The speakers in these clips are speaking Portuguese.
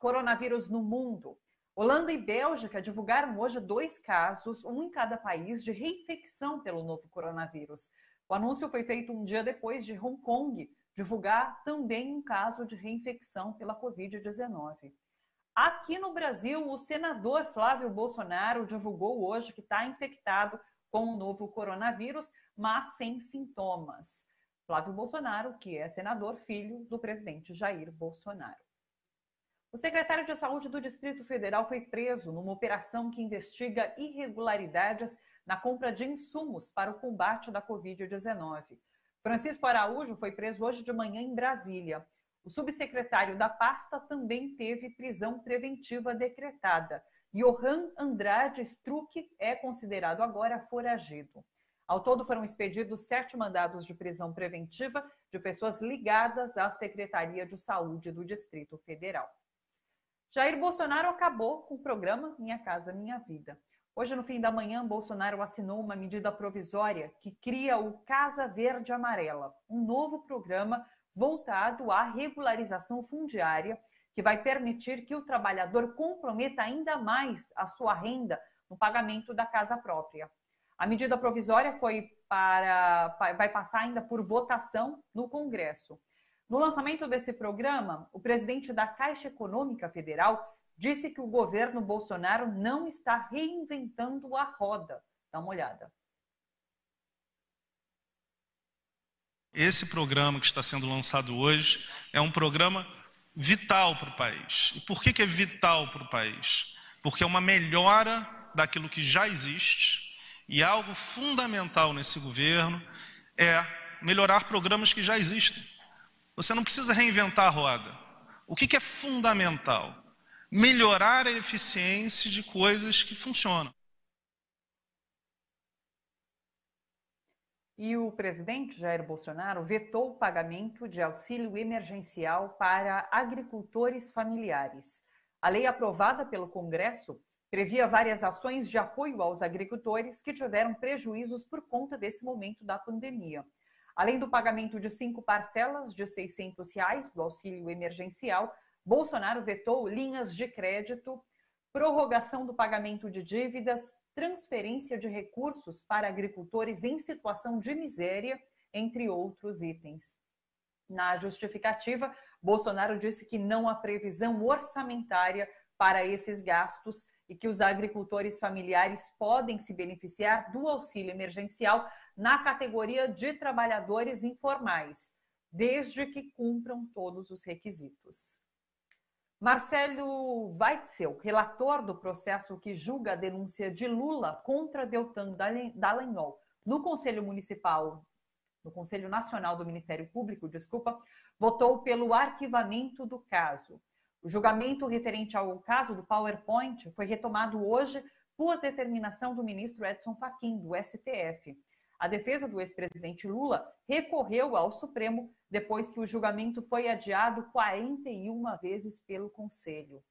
coronavírus no mundo. Holanda e Bélgica divulgaram hoje 2 casos, um em cada país, de reinfecção pelo novo coronavírus. O anúncio foi feito um dia depois de Hong Kong divulgar também um caso de reinfecção pela Covid-19. Aqui no Brasil, o senador Flávio Bolsonaro divulgou hoje que está infectado com o novo coronavírus, mas sem sintomas. Flávio Bolsonaro, que é senador, filho do presidente Jair Bolsonaro. O secretário de Saúde do Distrito Federal foi preso numa operação que investiga irregularidades na compra de insumos para o combate da Covid-19. Francisco Araújo foi preso hoje de manhã em Brasília. O subsecretário da pasta também teve prisão preventiva decretada. Johan Andrade Struck é considerado agora foragido. Ao todo foram expedidos 7 mandados de prisão preventiva de pessoas ligadas à Secretaria de Saúde do Distrito Federal. Jair Bolsonaro acabou com o programa Minha Casa Minha Vida. Hoje, no fim da manhã, Bolsonaro assinou uma medida provisória que cria o Casa Verde Amarela, um novo programa voltado à regularização fundiária que vai permitir que o trabalhador comprometa ainda mais a sua renda no pagamento da casa própria. A medida provisória vai passar ainda por votação no Congresso. No lançamento desse programa, o presidente da Caixa Econômica Federal disse que o governo Bolsonaro não está reinventando a roda. Dá uma olhada. Esse programa que está sendo lançado hoje é um programa vital para o país. E por que é vital para o país? Porque é uma melhora daquilo que já existe e algo fundamental nesse governo é melhorar programas que já existem. Você não precisa reinventar a roda. O que é fundamental? Melhorar a eficiência de coisas que funcionam. E o presidente Jair Bolsonaro vetou o pagamento de auxílio emergencial para agricultores familiares. A lei aprovada pelo Congresso previa várias ações de apoio aos agricultores que tiveram prejuízos por conta desse momento da pandemia. Além do pagamento de 5 parcelas de R$ 600 do auxílio emergencial, Bolsonaro vetou linhas de crédito, prorrogação do pagamento de dívidas, transferência de recursos para agricultores em situação de miséria, entre outros itens. Na justificativa, Bolsonaro disse que não há previsão orçamentária para esses gastos e que os agricultores familiares podem se beneficiar do auxílio emergencial na categoria de trabalhadores informais, desde que cumpram todos os requisitos. Marcelo Weitzel, relator do processo que julga a denúncia de Lula contra Deltan Dallagnol no Conselho Nacional do Ministério Público, votou pelo arquivamento do caso. O julgamento referente ao caso do PowerPoint foi retomado hoje por determinação do ministro Edson Fachin, do STF. A defesa do ex-presidente Lula recorreu ao Supremo depois que o julgamento foi adiado 41 vezes pelo Conselho.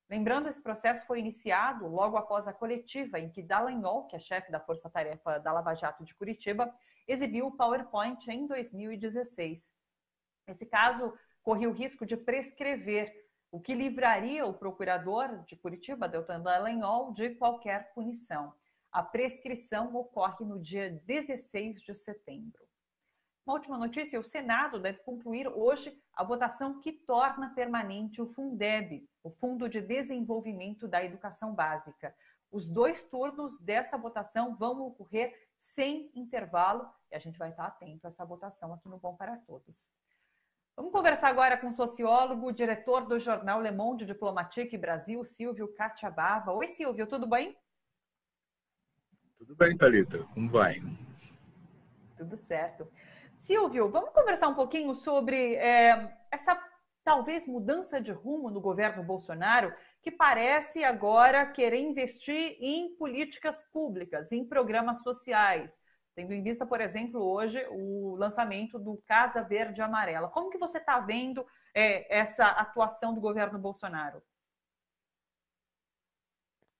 Lembrando, esse processo foi iniciado logo após a coletiva em que Dallagnol, que é chefe da Força Tarefa da Lava Jato de Curitiba, exibiu o PowerPoint em 2016. Esse caso corria o risco de prescrever, o que livraria o procurador de Curitiba, Deltan Dallagnol, de qualquer punição. A prescrição ocorre no dia 16 de setembro. Uma última notícia: o Senado deve concluir hoje a votação que torna permanente o Fundeb, o Fundo de Desenvolvimento da Educação Básica. Os 2 turnos dessa votação vão ocorrer sem intervalo e a gente vai estar atento a essa votação aqui no Bom para Todos. Vamos conversar agora com o sociólogo, diretor do jornal Le Monde Diplomatique Brasil, Silvio Catiabava. Oi, Silvio, tudo bem? Tudo bem, Thalita. Como vai? Tudo certo. Silvio, vamos conversar um pouquinho sobre essa talvez mudança de rumo no governo Bolsonaro, que parece agora querer investir em políticas públicas, em programas sociais, tendo em vista, por exemplo, hoje o lançamento do Casa Verde Amarela. Como que você está vendo essa atuação do governo Bolsonaro?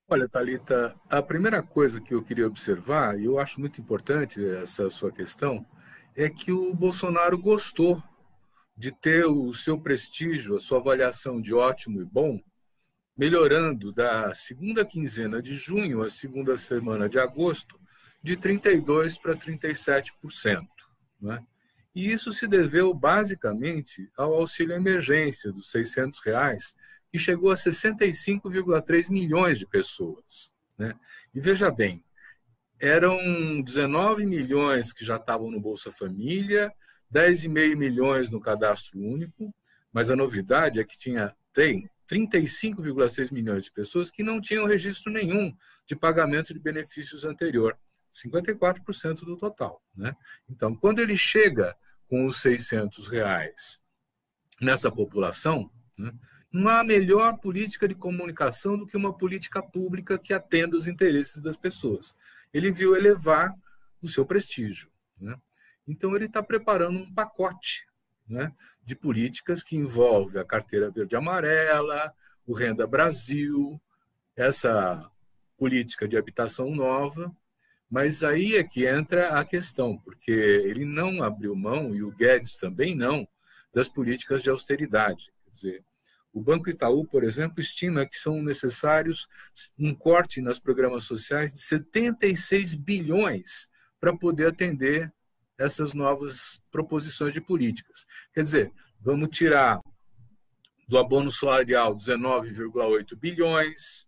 Olha, Thalita, a primeira coisa que eu queria observar, e eu acho muito importante essa sua questão, é que o Bolsonaro gostou de ter o seu prestígio, a sua avaliação de ótimo e bom, melhorando da segunda quinzena de junho à segunda semana de agosto de 32% para 37%. Né? E isso se deveu basicamente ao auxílio emergência dos R$ 600, que chegou a 65,3 milhões de pessoas. Né? E veja bem, eram 19 milhões que já estavam no Bolsa Família, 10,5 milhões no Cadastro Único, mas a novidade é que tem 35,6 milhões de pessoas que não tinham registro nenhum de pagamento de benefícios anterior, 54% do total. Né? Então, quando ele chega com os R$ 600 nessa população, né, não há melhor política de comunicação do que uma política pública que atenda os interesses das pessoas. Ele viu elevar o seu prestígio. Né? Então, ele está preparando um pacote, né, de políticas que envolve a carteira verde e amarela, o Renda Brasil, essa política de habitação nova, mas aí é que entra a questão, porque ele não abriu mão, e o Guedes também não, das políticas de austeridade. Quer dizer, o Banco Itaú, por exemplo, estima que são necessários um corte nas programas sociais de 76 bilhões para poder atender essas novas proposições de políticas. Quer dizer, vamos tirar do abono salarial 19,8 bilhões,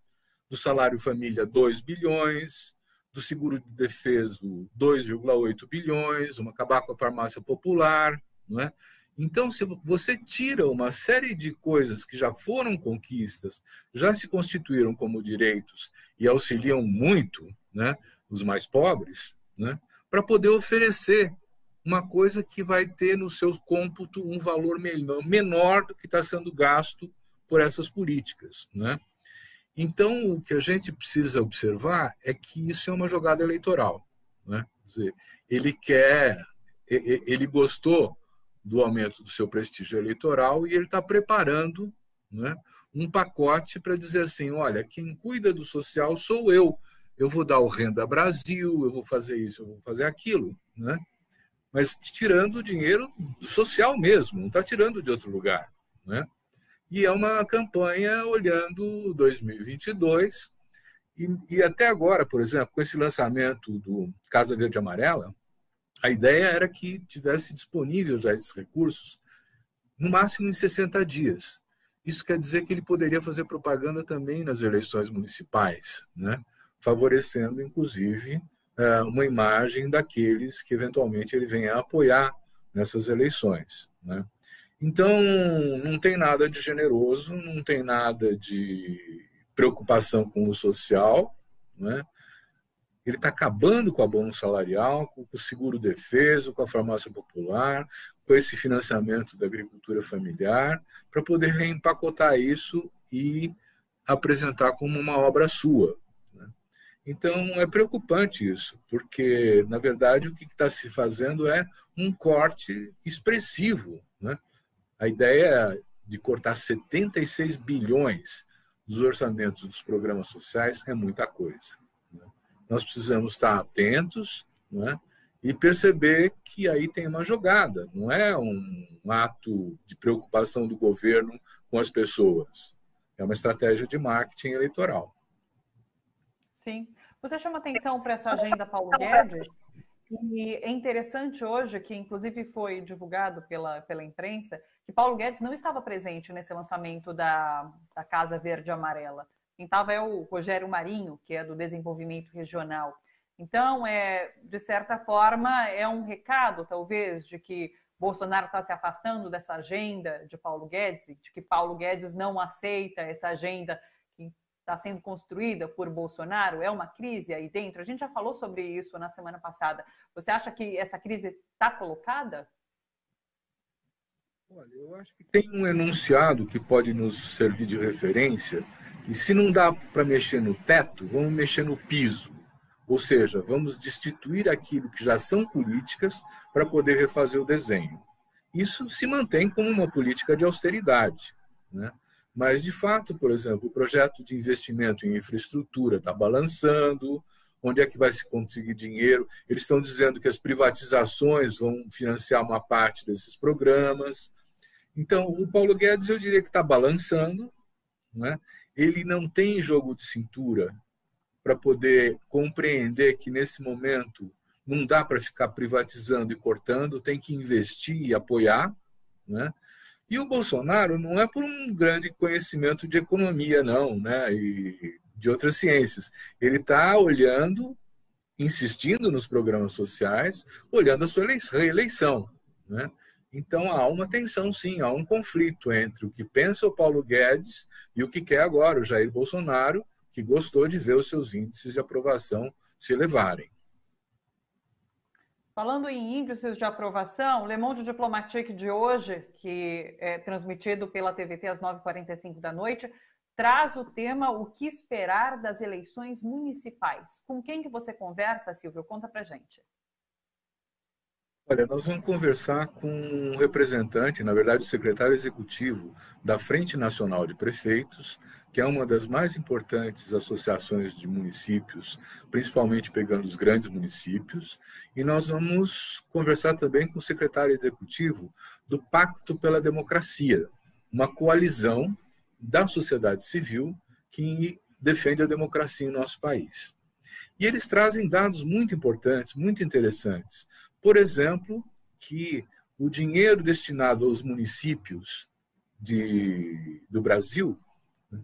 do salário família 2 bilhões, do seguro de defeso 2,8 bilhões, vamos acabar com a farmácia popular. Não é? Então, se você tira uma série de coisas que já foram conquistas, já se constituíram como direitos e auxiliam muito, né, os mais pobres, né, para poder oferecer uma coisa que vai ter no seu cômputo um valor menor do que está sendo gasto por essas políticas. Né? Então, o que a gente precisa observar é que isso é uma jogada eleitoral. Né? Quer dizer, ele gostou do aumento do seu prestígio eleitoral e ele está preparando, né, um pacote para dizer assim, olha, quem cuida do social sou eu vou dar o Renda Brasil, eu vou fazer isso, eu vou fazer aquilo, né? Mas tirando o dinheiro do social mesmo, não está tirando de outro lugar. Né? E é uma campanha olhando 2022 e até agora, por exemplo, com esse lançamento do Casa Verde e Amarela, a ideia era que tivesse disponível já esses recursos no máximo em 60 dias. Isso quer dizer que ele poderia fazer propaganda também nas eleições municipais, né? Favorecendo, inclusive, uma imagem daqueles que, eventualmente, ele venha a apoiar nessas eleições. Né? Então, não tem nada de generoso, não tem nada de preocupação com o social. Né? Ele está acabando com o abono salarial, com o seguro-defeso, com a farmácia popular, com esse financiamento da agricultura familiar, para poder reempacotar isso e apresentar como uma obra sua. Então, é preocupante isso, porque, na verdade, o que está se fazendo é um corte expressivo. Né? A ideia de cortar 76 bilhões dos orçamentos dos programas sociais é muita coisa. Né? Nós precisamos estar atentos, né, e perceber que aí tem uma jogada, não é um ato de preocupação do governo com as pessoas. É uma estratégia de marketing eleitoral. Sim. Você chama atenção para essa agenda Paulo Guedes, e é interessante hoje, que inclusive foi divulgado pela imprensa, que Paulo Guedes não estava presente nesse lançamento da Casa Verde e Amarela. Quem estava é o Rogério Marinho, que é do Desenvolvimento Regional. Então, de certa forma, é um recado, talvez, de que Bolsonaro está se afastando dessa agenda de Paulo Guedes, de que Paulo Guedes não aceita essa agenda está sendo construída por Bolsonaro? É uma crise aí dentro? A gente já falou sobre isso na semana passada. Você acha que essa crise está colocada? Olha, eu acho que tem um enunciado que pode nos servir de referência, e se não dá para mexer no teto, vamos mexer no piso. Ou seja, vamos destituir aquilo que já são políticas para poder refazer o desenho. Isso se mantém como uma política de austeridade, né? Mas, de fato, por exemplo, o projeto de investimento em infraestrutura está balançando. Onde é que vai se conseguir dinheiro? Eles estão dizendo que as privatizações vão financiar uma parte desses programas. Então, o Paulo Guedes, eu diria que está balançando, né? ele não tem jogo de cintura para poder compreender que, nesse momento, não dá para ficar privatizando e cortando, tem que investir e apoiar, né? E o Bolsonaro não é por um grande conhecimento de economia, não, né? E de outras ciências. Ele está olhando, insistindo nos programas sociais, olhando a sua reeleição, né? Então, há uma tensão, sim, há um conflito entre o que pensa o Paulo Guedes e o que quer agora o Jair Bolsonaro, que gostou de ver os seus índices de aprovação se elevarem. Falando em índices de aprovação, o Le Monde Diplomatique de hoje, que é transmitido pela TVT às 9h45 da noite, traz o tema O que esperar das eleições municipais. Com quem que você conversa, Silvio? Conta pra gente. Olha, nós vamos conversar com um representante, na verdade, o secretário executivo da Frente Nacional de Prefeitos, que é uma das mais importantes associações de municípios, principalmente pegando os grandes municípios, e nós vamos conversar também com o secretário executivo do Pacto pela Democracia, uma coalizão da sociedade civil que defende a democracia em nosso país. E eles trazem dados muito importantes, muito interessantes. Por exemplo, que o dinheiro destinado aos municípios do Brasil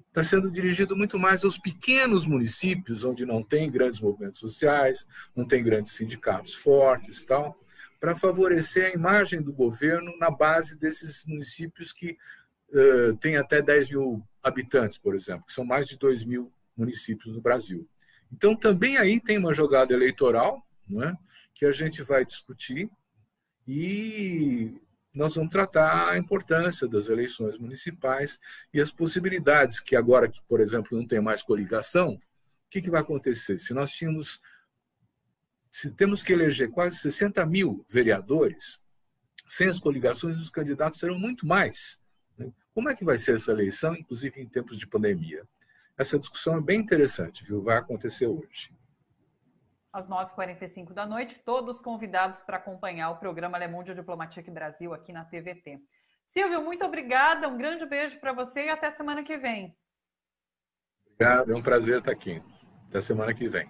está sendo dirigido muito mais aos pequenos municípios, onde não tem grandes movimentos sociais, não tem grandes sindicatos fortes, tal, para favorecer a imagem do governo na base desses municípios que têm até 10 mil habitantes, por exemplo, que são mais de 2 mil municípios no Brasil. Então, também aí tem uma jogada eleitoral, não é? Que a gente vai discutir e nós vamos tratar a importância das eleições municipais e as possibilidades que agora, que, por exemplo, não tem mais coligação, o que vai acontecer? Se temos que eleger quase 60 mil vereadores, sem as coligações, os candidatos serão muito mais. Né? Como é que vai ser essa eleição, inclusive em tempos de pandemia? Essa discussão é bem interessante, viu? Vai acontecer hoje. Às 9h45 da noite, todos convidados para acompanhar o programa Le Monde Diplomatique Brasil aqui na TVT. Silvio, muito obrigada, um grande beijo para você e até semana que vem. Obrigado, é um prazer estar aqui. Até semana que vem.